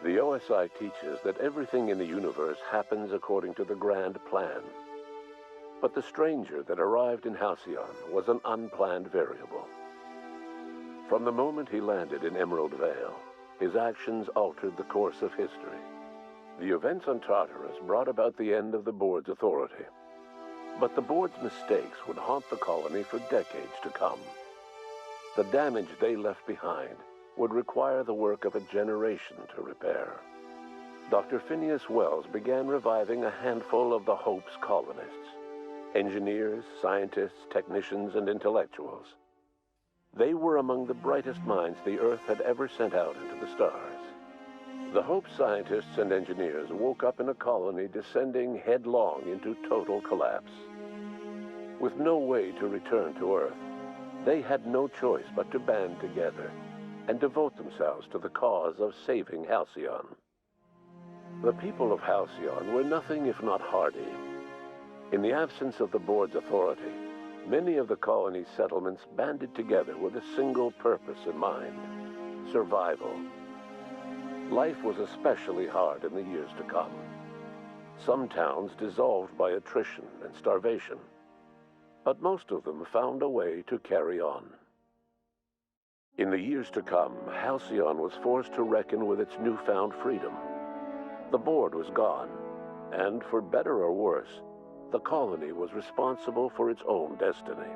The OSI teaches that everything in the universe happens according to the grand plan. But the stranger that arrived in Halcyon was an unplanned variable. From the moment he landed in Emerald Vale, his actions altered the course of history. The events on Tartarus brought about the end of the board's authority. But the board's mistakes would haunt the colony for decades to come. The damage they left behind would require the work of a generation to repair. Dr. Phineas Wells began reviving a handful of the Hope's colonists, engineers, scientists, technicians, and intellectuals. They were among the brightest minds the Earth had ever sent out into the stars. The Hope scientists and engineers woke up in a colony descending headlong into total collapse. With no way to return to Earth, they had no choice but to band together and devote themselves to the cause of saving Halcyon. The people of Halcyon were nothing if not hardy. In the absence of the board's authority, many of the colony's settlements banded together with a single purpose in mind: survival. Life was especially hard in the years to come. Some towns dissolved by attrition and starvation, but most of them found a way to carry on. In the years to come, Halcyon was forced to reckon with its newfound freedom. The board was gone, and for better or worse, the colony was responsible for its own destiny.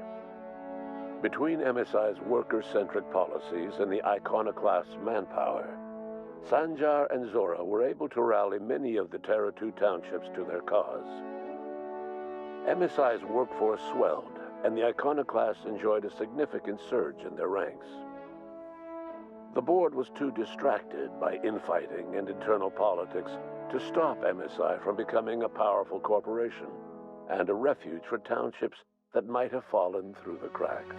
Between MSI's worker-centric policies and the iconoclast's manpower, Sanjar and Zora were able to rally many of the Terra 2 townships to their cause. MSI's workforce swelled, and the iconoclasts enjoyed a significant surge in their ranks. The board was too distracted by infighting and internal politics to stop MSI from becoming a powerful corporation and a refuge for townships that might have fallen through the cracks.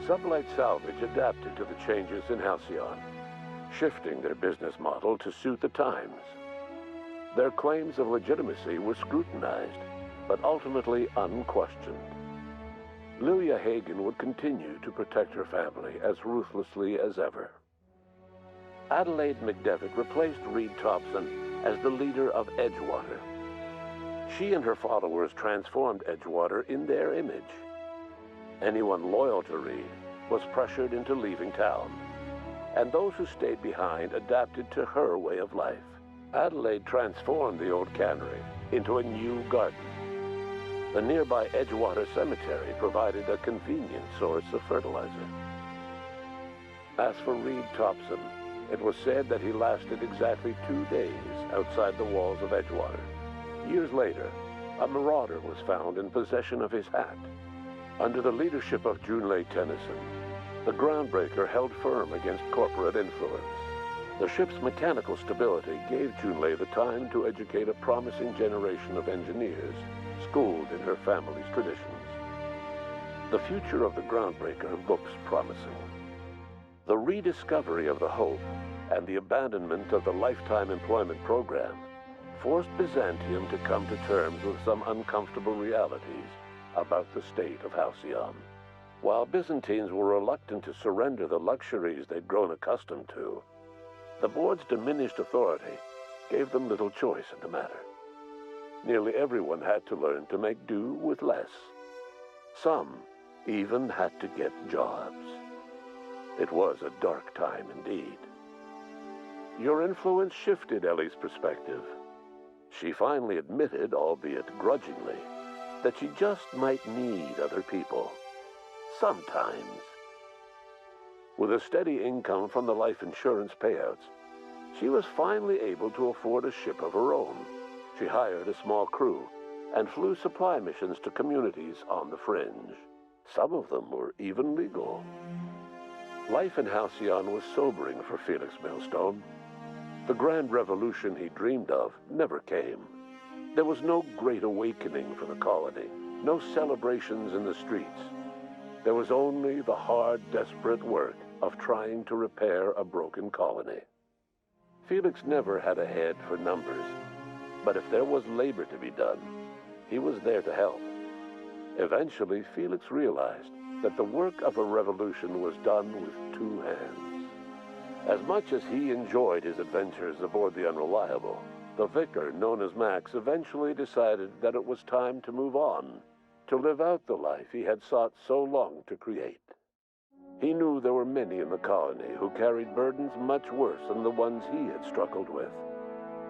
Sublight Salvage adapted to the changes in Halcyon, shifting their business model to suit the times. Their claims of legitimacy were scrutinized, but ultimately unquestioned. Lilia Hagen would continue to protect her family as ruthlessly as ever. Adelaide McDevitt replaced Reed Thompson as the leader of Edgewater. She and her followers transformed Edgewater in their image. Anyone loyal to Reed was pressured into leaving town, and those who stayed behind adapted to her way of life. Adelaide transformed the old cannery into a new garden. The nearby Edgewater Cemetery provided a convenient source of fertilizer. As for Reed Thompson, it was said that he lasted exactly 2 days outside the walls of Edgewater. Years later, a marauder was found in possession of his hat. Under the leadership of Junlei Tennyson, the Groundbreaker held firm against corporate influence. The ship's mechanical stability gave Junlei the time to educate a promising generation of engineers schooled in her family's traditions. The future of the Groundbreaker looks promising. The rediscovery of the Hope and the abandonment of the Lifetime Employment Program forced Byzantium to come to terms with some uncomfortable realities about the state of Halcyon. While Byzantines were reluctant to surrender the luxuries they'd grown accustomed to, the board's diminished authority gave them little choice in the matter. Nearly everyone had to learn to make do with less. Some even had to get jobs. It was a dark time indeed. Your influence shifted Ellie's perspective. She finally admitted, albeit grudgingly, that she just might need other people. Sometimes. With a steady income from the life insurance payouts, she was finally able to afford a ship of her own. She hired a small crew and flew supply missions to communities on the fringe. Some of them were even legal. Life in Halcyon was sobering for Felix Millstone. The grand revolution he dreamed of never came. There was no great awakening for the colony, no celebrations in the streets. There was only the hard, desperate work of trying to repair a broken colony. Felix never had a head for numbers, but if there was labor to be done, he was there to help. Eventually, Felix realized that the work of a revolution was done with 2 hands. As much as he enjoyed his adventures aboard the Unreliable, the vicar, known as Max, eventually decided that it was time to move on, to live out the life he had sought so long to create. He knew there were many in the colony who carried burdens much worse than the ones he had struggled with,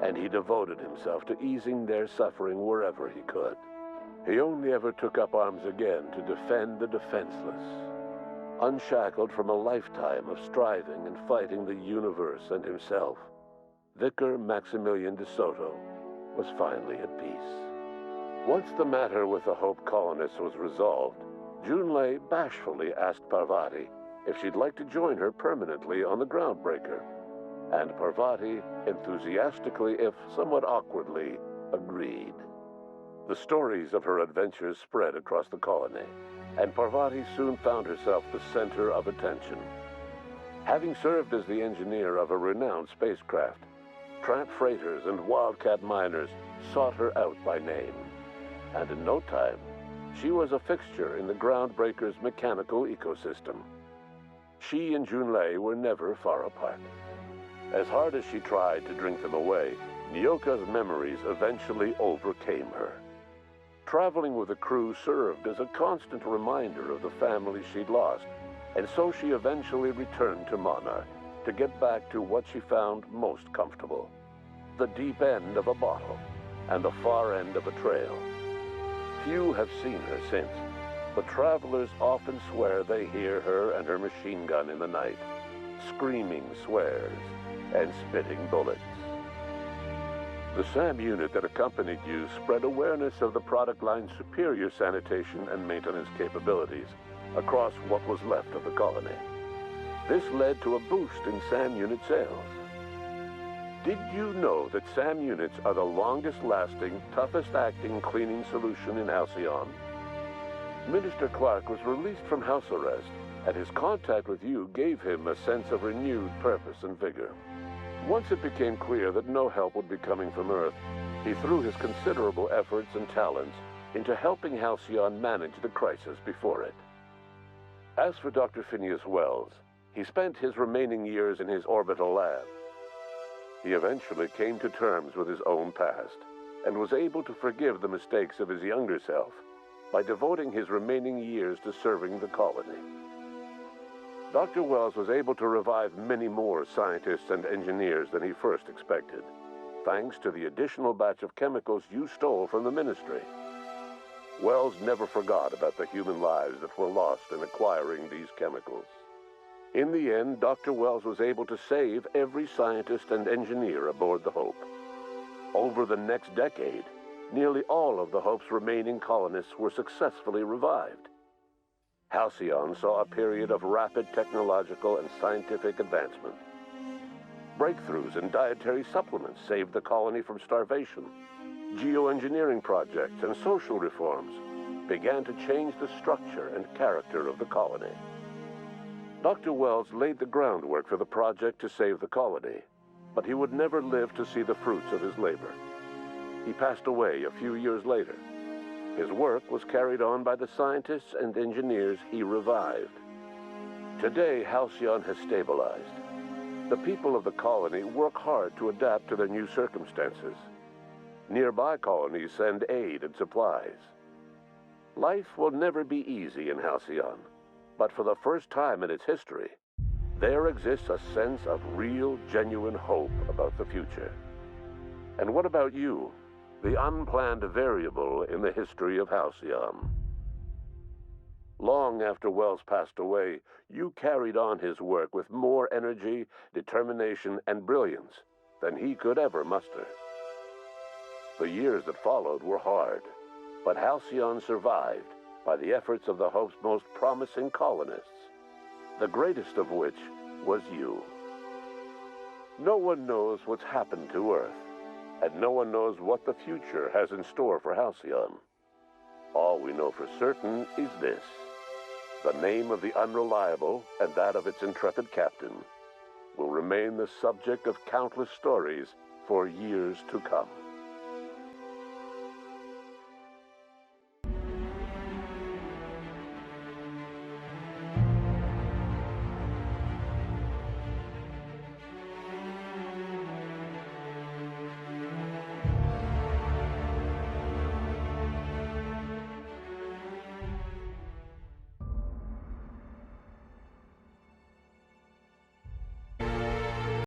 and he devoted himself to easing their suffering wherever he could. He only ever took up arms again to defend the defenseless. Unshackled from a lifetime of striving and fighting the universe and himself, Vicar Maximilian de Soto was finally at peace. Once the matter with the Hope colonists was resolved, Junlei bashfully asked Parvati if she'd like to join her permanently on the Groundbreaker, and Parvati enthusiastically, if somewhat awkwardly, agreed. The stories of her adventures spread across the colony, and Parvati soon found herself the center of attention. Having served as the engineer of a renowned spacecraft, tramp freighters and wildcat miners sought her out by name, and in no time, she was a fixture in the Groundbreaker's mechanical ecosystem. She and Junlei were never far apart. As hard as she tried to drink them away, Nyoka's memories eventually overcame her. Traveling with the crew served as a constant reminder of the family she'd lost, and so she eventually returned to Monarch to get back to what she found most comfortable: the deep end of a bottle and the far end of a trail. Few have seen her since, but travelers often swear they hear her and her machine gun in the night, screaming swears and spitting bullets. The SAM unit that accompanied you spread awareness of the product line's superior sanitation and maintenance capabilities across what was left of the colony. This led to a boost in SAM unit sales. Did you know that SAM units are the longest-lasting, toughest-acting cleaning solution in Halcyon? Minister Clark was released from house arrest, and his contact with you gave him a sense of renewed purpose and vigor. Once it became clear that no help would be coming from Earth, he threw his considerable efforts and talents into helping Halcyon manage the crisis before it. As for Dr. Phineas Wells, he spent his remaining years in his orbital lab. He eventually came to terms with his own past and was able to forgive the mistakes of his younger self by devoting his remaining years to serving the colony. Dr. Wells was able to revive many more scientists and engineers than he first expected, thanks to the additional batch of chemicals you stole from the Ministry. Wells never forgot about the human lives that were lost in acquiring these chemicals. In the end, Dr. Wells was able to save every scientist and engineer aboard the Hope. Over the next decade, nearly all of the Hope's remaining colonists were successfully revived. Halcyon saw a period of rapid technological and scientific advancement. Breakthroughs in dietary supplements saved the colony from starvation. Geoengineering projects and social reforms began to change the structure and character of the colony. Dr. Wells laid the groundwork for the project to save the colony, but he would never live to see the fruits of his labor. He passed away a few years later. His work was carried on by the scientists and engineers he revived. Today, Halcyon has stabilized. The people of the colony work hard to adapt to their new circumstances. Nearby colonies send aid and supplies. Life will never be easy in Halcyon, but for the first time in its history, there exists a sense of real, genuine hope about the future. And what about you? The unplanned variable in the history of Halcyon. Long after Wells passed away, you carried on his work with more energy, determination, and brilliance than he could ever muster. The years that followed were hard, but Halcyon survived by the efforts of the Hope's most promising colonists, the greatest of which was you. No one knows what's happened to Earth, and no one knows what the future has in store for Halcyon. All we know for certain is this: the name of the Unreliable and that of its intrepid captain will remain the subject of countless stories for years to come.